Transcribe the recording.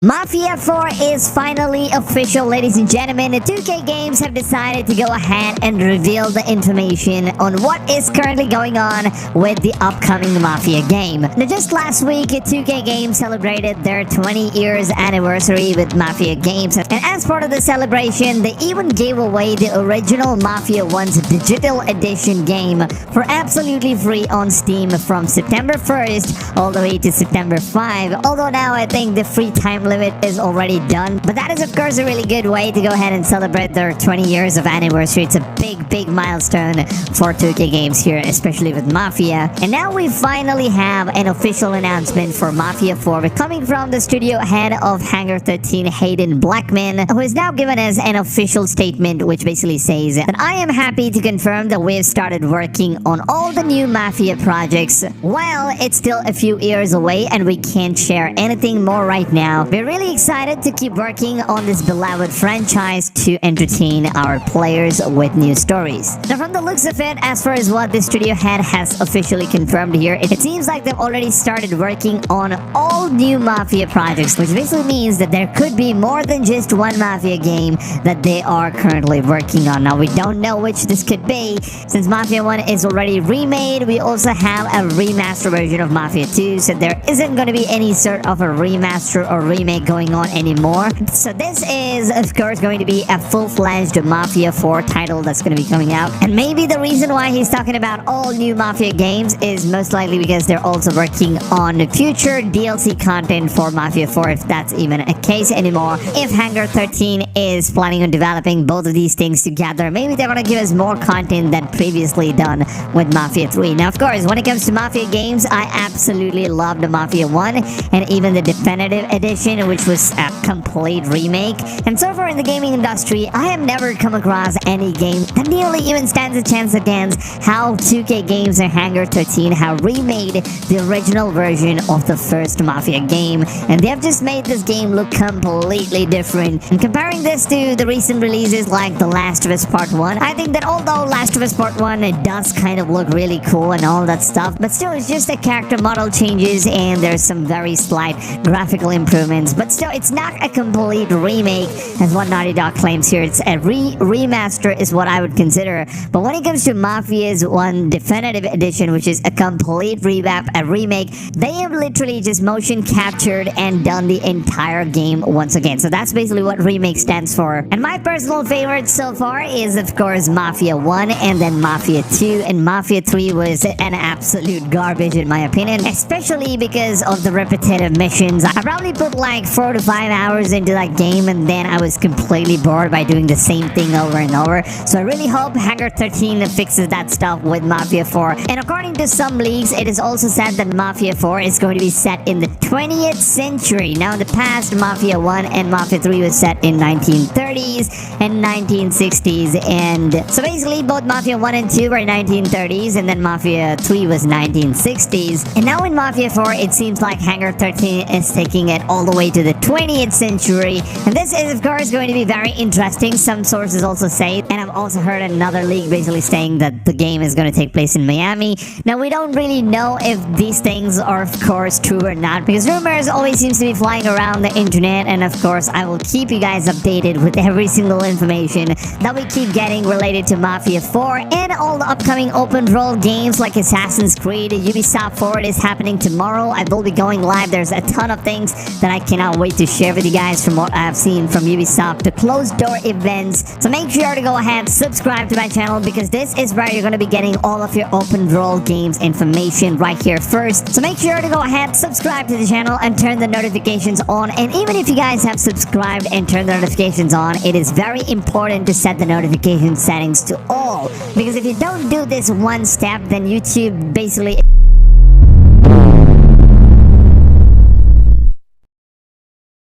Mafia 4 is finally official, ladies and gentlemen. The 2K Games have decided to go ahead and reveal the information on what is currently going on with the upcoming Mafia game. Now, just last week, 2K Games celebrated their 20 years anniversary with Mafia games. And as part of the celebration, they even gave away the original Mafia 1's digital edition game for absolutely free on Steam from September 1st all the way to September 5. Although now I think the free time limit is already done, but that is of course a really good way to go ahead and celebrate their 20 years of anniversary. It's a big milestone for 2K Games here, especially with Mafia. And now we finally have an official announcement for Mafia 4 coming from the studio head of Hangar 13, Hayden Blackman, who has now given us an official statement which basically says that I am happy to confirm that we've started working on all the new Mafia projects. While it's still a few years away and we can't share anything more right now, we're really excited to keep working on this beloved franchise to entertain our players with new stories. Now, from the looks of it, as far as what the studio head has officially confirmed here, it seems like they've already started working on all new Mafia projects, which basically means that there could be more than just one Mafia game that they are currently working on. Now, we don't know which this could be, since Mafia 1 is already remade. We also have a remaster version of Mafia 2, so there isn't going to be any sort of a remaster or remake going on anymore. So this is of course going to be a full-fledged Mafia 4 title that's going to be coming out. And maybe the reason why he's talking about all new Mafia games is most likely because they're also working on future DLC content for Mafia 4, if that's even a case anymore. If Hangar 13 is planning on developing both of these things together, maybe they're going to give us more content than previously done with Mafia 3. Now, of course, when it comes to Mafia games, I absolutely love the Mafia 1 and even the definitive edition, which was a complete remake. And so far in the gaming industry, I have never come across any game that nearly even stands a chance against how 2K Games and Hangar 13 have remade the original version of the first Mafia game. And they have just made this game look completely different. And comparing this to the recent releases like The Last of Us Part 1, I think that although Last of Us Part 1 it does kind of look really cool and all that stuff, but still it's just a character model changes and there's some very slight graphical improvements. But still, it's not a complete remake as what Naughty Dog claims here. It's a remaster is what I would consider. But when it comes to Mafia's 1 definitive edition, which is a complete revamp, a remake, they have literally just motion captured and done the entire game once again. So that's basically what remake stands for. And my personal favorite so far is of course Mafia 1 and then Mafia 2, and Mafia 3 was an absolute garbage in my opinion, especially because of the repetitive missions. I probably put like 4 to 5 hours into that game and then I was completely bored by doing the same thing over and over. So I really hope Hangar 13 fixes that stuff with Mafia 4. And according to some leaks, it is also said that Mafia 4 is going to be set in the 20th century. Now in the past, Mafia 1 and Mafia 3 was set in 1930s and 1960s, and so basically both Mafia 1 and 2 were 1930s and then Mafia 3 was 1960s. And now in Mafia 4 it seems like Hangar 13 is taking it all the way to the 20th century, and this is of course going to be very interesting. Some sources also say, and I've also heard another leak basically saying that the game is going to take place in Miami. Now we don't really know if these things are of course true or not, because rumors always seems to be flying around the internet, and of course I will keep you guys updated with every single information that we keep getting related to Mafia 4 and all the upcoming open world games like Assassin's Creed. Ubisoft Forward is happening tomorrow. I will be going live. There's a ton of things that I cannot wait to share with you guys from what I've seen from Ubisoft to closed door events. So make sure to go ahead, subscribe to my channel, because this is where you're going to be getting all of your open world games information right here first. So make sure to go ahead, subscribe to the channel and turn the notifications on. And even if you guys have subscribed and turned the notifications on, it is very important to set the notification settings to all, because if you don't do this one step, then YouTube basically